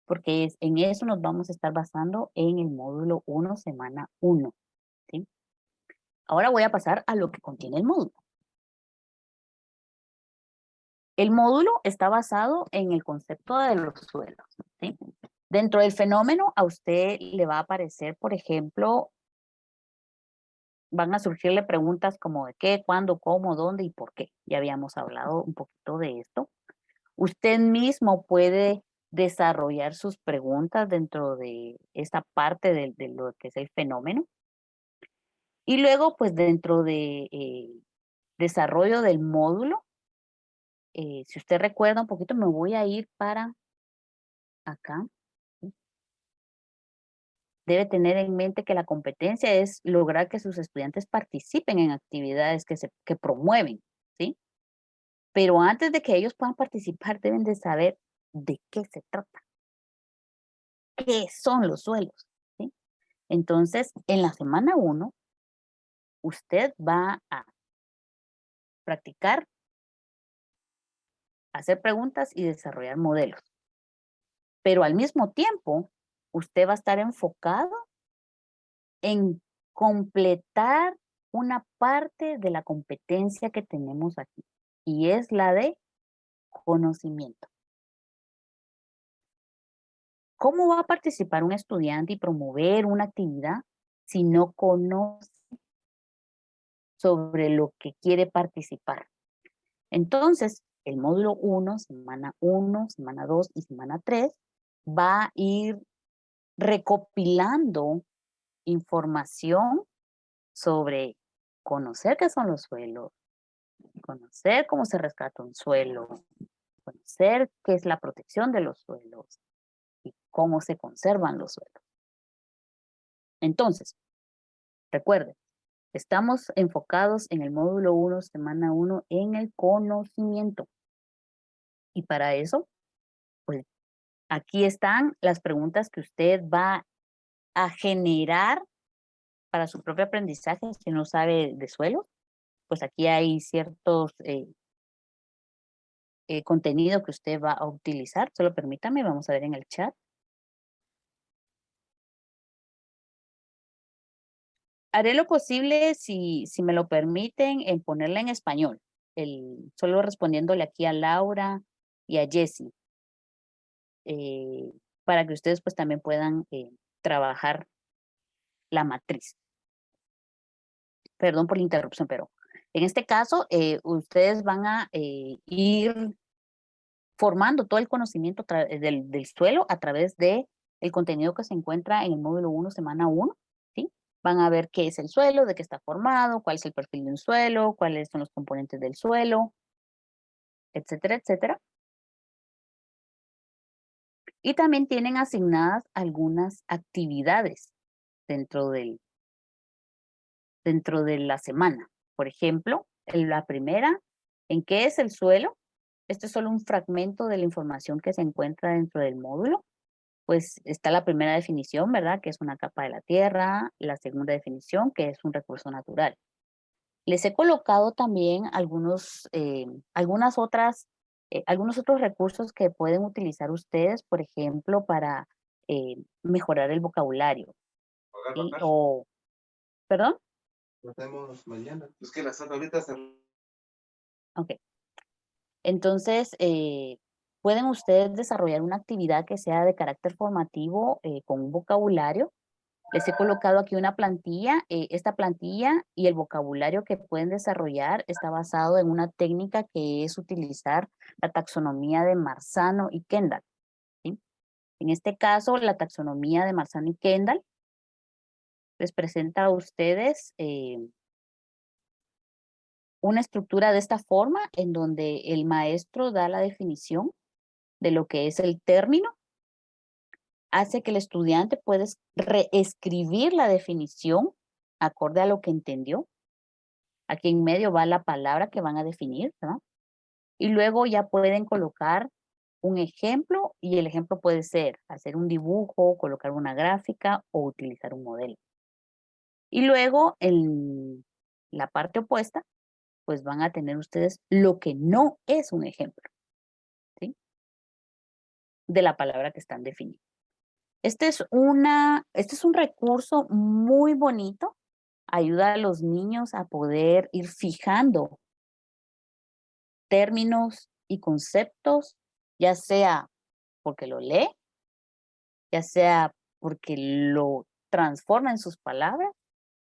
porque en eso nos vamos a estar basando en el módulo 1, semana 1. ¿Sí? Ahora voy a pasar a lo que contiene el módulo. El módulo está basado en el concepto de los suelos. ¿Sí? Dentro del fenómeno, a usted le va a aparecer, por ejemplo, van a surgirle preguntas como de qué, cuándo, cómo, dónde y por qué. Ya habíamos hablado un poquito de esto. Usted mismo puede desarrollar sus preguntas dentro de esta parte de lo que es el fenómeno. Y luego, pues dentro de desarrollo del módulo, si usted recuerda un poquito, me voy a ir para acá. Debe tener en mente que la competencia es lograr que sus estudiantes participen en actividades que promueven, ¿sí? Pero antes de que ellos puedan participar, deben de saber de qué se trata, qué son los suelos, ¿sí? Entonces, en la semana 1, usted va a practicar, hacer preguntas y desarrollar modelos. Pero al mismo tiempo, usted va a estar enfocado en completar una parte de la competencia que tenemos aquí, y es la de conocimiento. ¿Cómo va a participar un estudiante y promover una actividad si no conoce sobre lo que quiere participar? Entonces, el módulo 1, semana 2 y semana 3 va a ir recopilando información sobre conocer qué son los suelos, conocer cómo se rescata un suelo, conocer qué es la protección de los suelos y cómo se conservan los suelos. Entonces, recuerden, estamos enfocados en el módulo 1, semana 1, en el conocimiento. Y para eso, pues aquí están las preguntas que usted va a generar para su propio aprendizaje. Si no sabe de suelo, pues aquí hay ciertos contenido que usted va a utilizar. Solo permítame, vamos a ver en el chat. Haré lo posible, si me lo permiten, en ponerla en español, solo respondiéndole aquí a Laura y a Jessie, para que ustedes pues también puedan trabajar la matriz. Perdón por la interrupción, pero en este caso ustedes van a ir formando todo el conocimiento del suelo a través de el contenido que se encuentra en el módulo 1, semana 1, ¿sí? Van a ver qué es el suelo, de qué está formado, cuál es el perfil de un suelo, cuáles son los componentes del suelo, etcétera, etcétera. Y también tienen asignadas algunas actividades dentro de la semana. Por ejemplo, la primera, ¿en qué es el suelo? Este es solo un fragmento de la información que se encuentra dentro del módulo. Pues está la primera definición, ¿verdad? Que es una capa de la tierra. La segunda definición, que es un recurso natural. Les he colocado también algunos otros recursos que pueden utilizar ustedes, por ejemplo, para mejorar el vocabulario. ¿Sí? ¿Perdón? Lo hacemos mañana. Es que las ahorita se... Ok. Entonces, pueden ustedes desarrollar una actividad que sea de carácter formativo con un vocabulario. Les he colocado aquí una plantilla. Esta plantilla y el vocabulario que pueden desarrollar está basado en una técnica que es utilizar la taxonomía de Marzano y Kendall, ¿sí? En este caso, la taxonomía de Marzano y Kendall les presenta a ustedes una estructura de esta forma en donde el maestro da la definición de lo que es el término, hace que el estudiante pueda reescribir la definición acorde a lo que entendió. Aquí en medio va la palabra que van a definir, ¿no? Y luego ya pueden colocar un ejemplo y el ejemplo puede ser hacer un dibujo, colocar una gráfica o utilizar un modelo. Y luego en la parte opuesta, pues van a tener ustedes lo que no es un ejemplo, ¿sí? De la palabra que están definiendo. Este es un recurso muy bonito. Ayuda a los niños a poder ir fijando términos y conceptos, ya sea porque lo lee, ya sea porque lo transforma en sus palabras,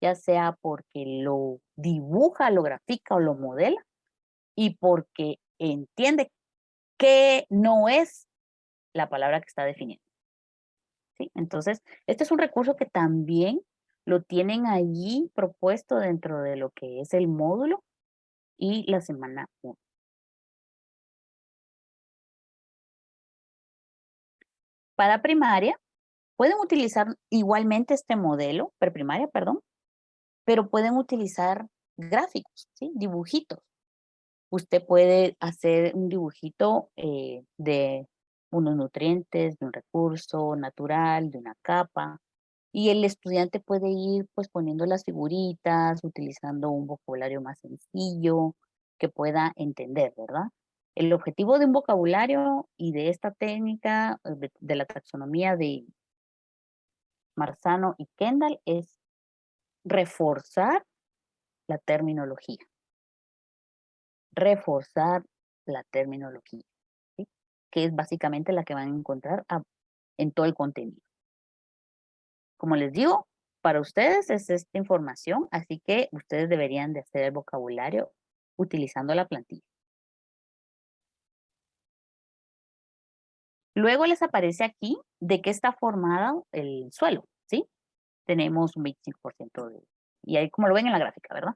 ya sea porque lo dibuja, lo grafica o lo modela, y porque entiende que no es la palabra que está definiendo, ¿sí? Entonces, este es un recurso que también lo tienen allí propuesto dentro de lo que es el módulo y la semana 1. Para primaria, pueden utilizar igualmente este modelo, preprimaria, perdón, pero pueden utilizar gráficos, ¿sí? Dibujitos. Usted puede hacer un dibujito de unos nutrientes, de un recurso natural, de una capa, y el estudiante puede ir pues poniendo las figuritas, utilizando un vocabulario más sencillo que pueda entender, ¿verdad? El objetivo de un vocabulario y de esta técnica de la taxonomía de Marzano y Kendall es reforzar la terminología. Reforzar la terminología, ¿sí? Que es básicamente la que van a encontrar en todo el contenido. Como les digo, para ustedes es esta información, así que ustedes deberían de hacer el vocabulario utilizando la plantilla. Luego les aparece aquí de qué está formado el suelo, ¿sí? Tenemos un 25% y ahí como lo ven en la gráfica, ¿verdad?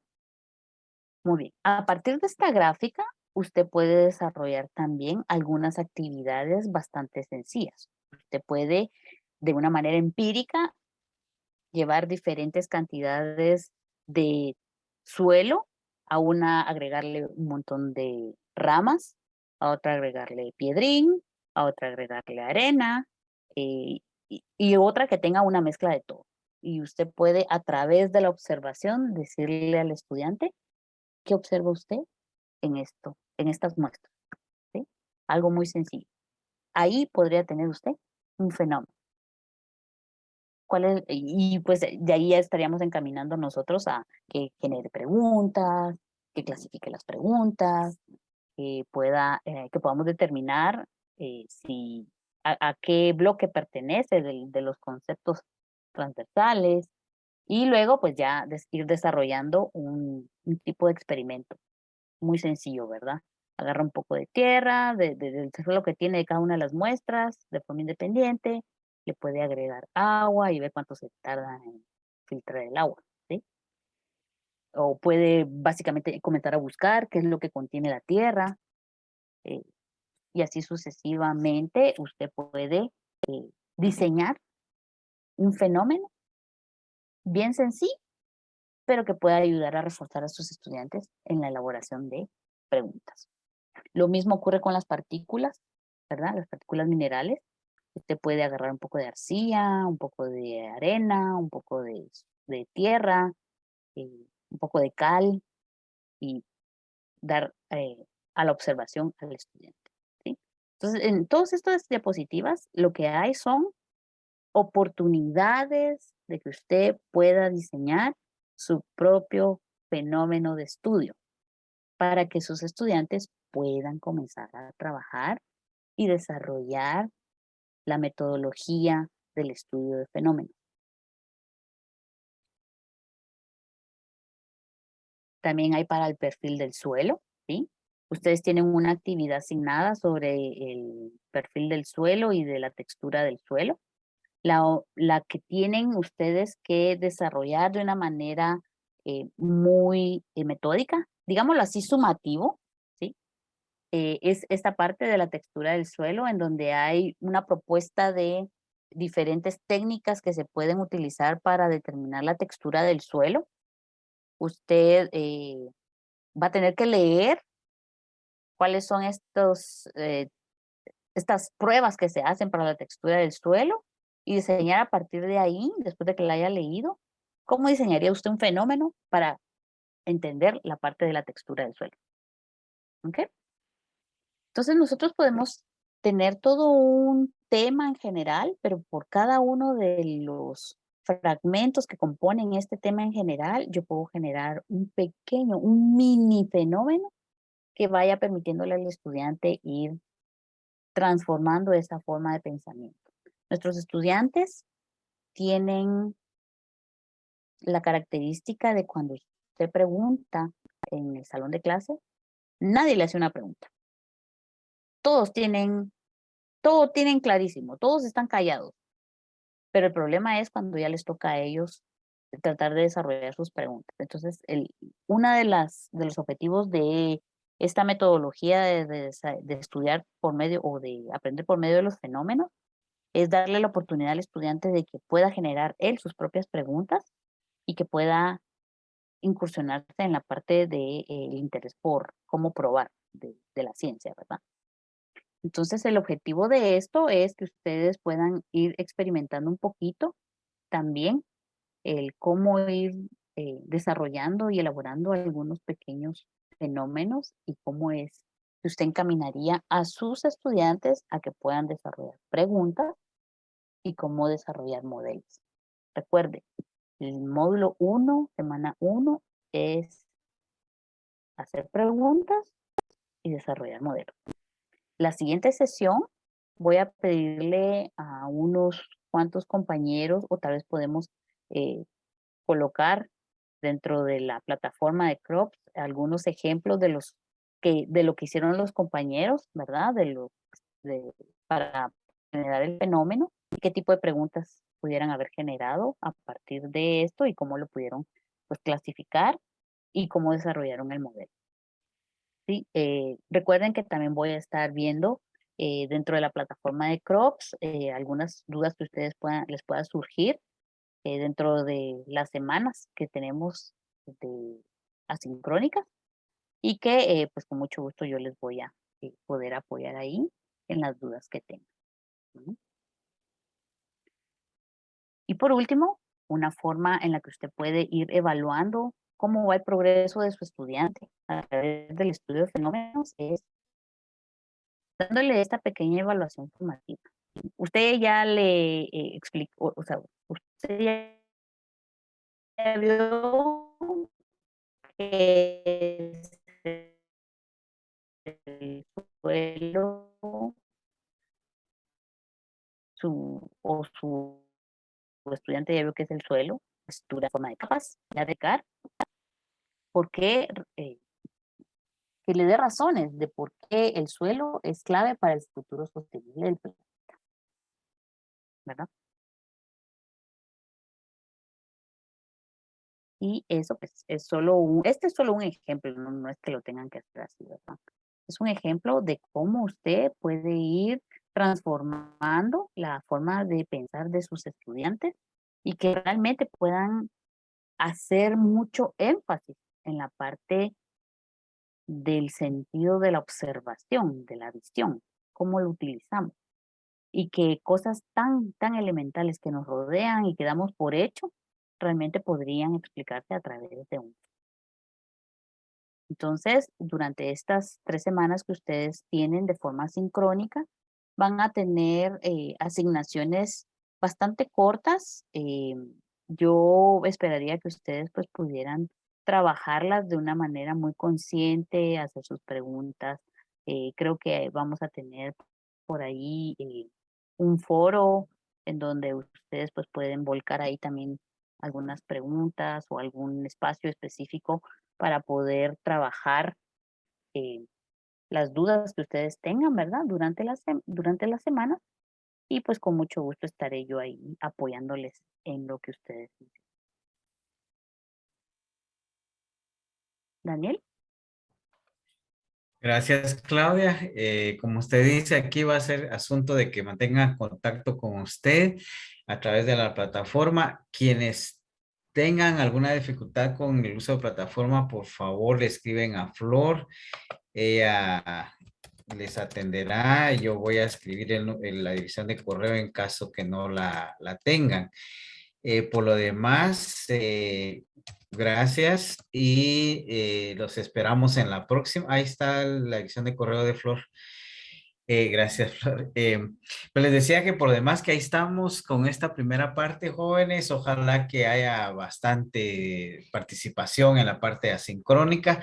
Muy bien. A partir de esta gráfica, usted puede desarrollar también algunas actividades bastante sencillas. Usted puede, de una manera empírica, llevar diferentes cantidades de suelo, a una agregarle un montón de ramas, a otra agregarle piedrín, a otra agregarle arena, y otra que tenga una mezcla de todo. Y usted puede, a través de la observación, decirle al estudiante, ¿qué observa usted en estas muestras? ¿Sí? Algo muy sencillo. Ahí podría tener usted un fenómeno. Y pues de ahí ya estaríamos encaminando nosotros a que genere preguntas, que clasifique las preguntas, que podamos determinar a qué bloque pertenece de los conceptos transversales, y luego pues ya ir desarrollando un tipo de experimento muy sencillo, ¿verdad? Agarra un poco de tierra, del suelo que tiene de cada una de las muestras, de forma independiente, le puede agregar agua y ver cuánto se tarda en filtrar el agua, ¿sí? O puede básicamente comenzar a buscar qué es lo que contiene la tierra, eh, y así sucesivamente usted puede diseñar un fenómeno bien sencillo, pero que pueda ayudar a reforzar a sus estudiantes en la elaboración de preguntas. Lo mismo ocurre con las partículas, ¿verdad? Las partículas minerales. Usted puede agarrar un poco de arcilla, un poco de arena, un poco de tierra, un poco de cal, y dar a la observación al estudiante, ¿sí? Entonces, en todas estas diapositivas, lo que hay son oportunidades de que usted pueda diseñar su propio fenómeno de estudio para que sus estudiantes puedan comenzar a trabajar y desarrollar la metodología del estudio de fenómenos. También hay para el perfil del suelo, ¿sí? Ustedes tienen una actividad asignada sobre el perfil del suelo y de la textura del suelo. La que tienen ustedes que desarrollar de una manera muy metódica, digámoslo así, sumativo, ¿sí? Es esta parte de la textura del suelo, en donde hay una propuesta de diferentes técnicas que se pueden utilizar para determinar la textura del suelo. Usted va a tener que leer cuáles son estas pruebas que se hacen para la textura del suelo y diseñar a partir de ahí, después de que la haya leído, cómo diseñaría usted un fenómeno para entender la parte de la textura del suelo. ¿Ok? Entonces nosotros podemos tener todo un tema en general, pero por cada uno de los fragmentos que componen este tema en general, yo puedo generar un mini fenómeno que vaya permitiéndole al estudiante ir transformando esa forma de pensamiento. Nuestros estudiantes tienen la característica de cuando usted pregunta en el salón de clase, nadie le hace una pregunta. Todo tienen clarísimo, todos están callados. Pero el problema es cuando ya les toca a ellos tratar de desarrollar sus preguntas. Entonces, una de los objetivos de esta metodología de estudiar por medio o de aprender por medio de los fenómenos es darle la oportunidad al estudiante de que pueda generar él sus propias preguntas y que pueda incursionarse en la parte del interés por cómo probar de la ciencia, ¿verdad? Entonces, el objetivo de esto es que ustedes puedan ir experimentando un poquito también el cómo ir desarrollando y elaborando algunos pequeños fenómenos y cómo es que usted encaminaría a sus estudiantes a que puedan desarrollar preguntas y cómo desarrollar modelos. Recuerde, el módulo 1, semana 1, es hacer preguntas y desarrollar modelos. La siguiente sesión voy a pedirle a unos cuantos compañeros, o tal vez podemos colocar dentro de la plataforma de CROPS algunos ejemplos de lo que hicieron los compañeros, ¿verdad? Para generar el fenómeno y qué tipo de preguntas pudieran haber generado a partir de esto y cómo lo pudieron pues clasificar y cómo desarrollaron el modelo. ¿Sí? Recuerden que también voy a estar viendo dentro de la plataforma de CROPS algunas dudas que ustedes les pueda surgir dentro de las semanas que tenemos de asincrónicas y que pues con mucho gusto yo les voy a poder apoyar ahí en las dudas que tengan. ¿No? Y por último, una forma en la que usted puede ir evaluando cómo va el progreso de su estudiante a través del estudio de fenómenos es dándole esta pequeña evaluación formativa. Usted ya le explicó, o sea, usted ya vio que el suelo su estudiante ya vio que es el suelo, estructura, forma de capas, ya de car, ¿por qué? Que le dé razones de por qué el suelo es clave para el futuro sostenible del planeta, ¿verdad? Y eso pues es solo este es solo un ejemplo, no es que lo tengan que hacer así, ¿verdad? Es un ejemplo de cómo usted puede ir transformando la forma de pensar de sus estudiantes y que realmente puedan hacer mucho énfasis en la parte del sentido de la observación, de la visión, cómo lo utilizamos. Y que cosas tan elementales que nos rodean y que damos por hecho, realmente podrían explicarse a través de un. Entonces, durante estas 3 semanas que ustedes tienen de forma sincrónica, van a tener asignaciones bastante cortas. Yo esperaría que ustedes pues pudieran trabajarlas de una manera muy consciente, hacer sus preguntas. Creo que vamos a tener por ahí un foro en donde ustedes pues pueden volcar ahí también algunas preguntas o algún espacio específico para poder trabajar eh, las dudas que ustedes tengan, ¿verdad? Durante la semana y pues con mucho gusto estaré yo ahí apoyándoles en lo que ustedes dicen. Daniel. Gracias, Claudia. Como usted dice, aquí va a ser asunto de que mantengan contacto con usted a través de la plataforma. Quienes tengan alguna dificultad con el uso de plataforma, por favor, le escriben a Flor. Ella les atenderá. Yo voy a escribir en la dirección de correo en caso que no la tengan. Por lo demás, gracias y los esperamos en la próxima. Ahí está la dirección de correo de Flor. Gracias, Flor. Pues les decía que por lo demás que ahí estamos con esta primera parte, jóvenes. Ojalá que haya bastante participación en la parte asincrónica.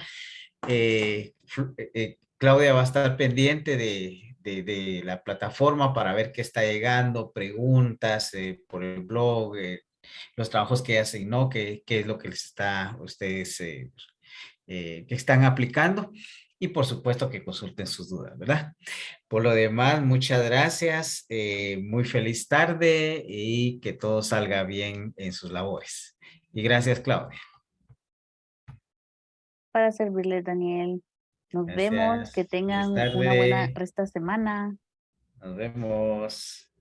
Claudia va a estar pendiente de la plataforma para ver qué está llegando, preguntas por el blog, los trabajos que hacen, ¿no? ¿Qué es lo que les está ustedes que están aplicando? Y por supuesto que consulten sus dudas, ¿verdad? Por lo demás, muchas gracias, muy feliz tarde y que todo salga bien en sus labores. Y gracias, Claudia. Para servirles, Daniel. Nos vemos, que Gracias. Feliz tengan una buena tarde. resta semana. Nos vemos.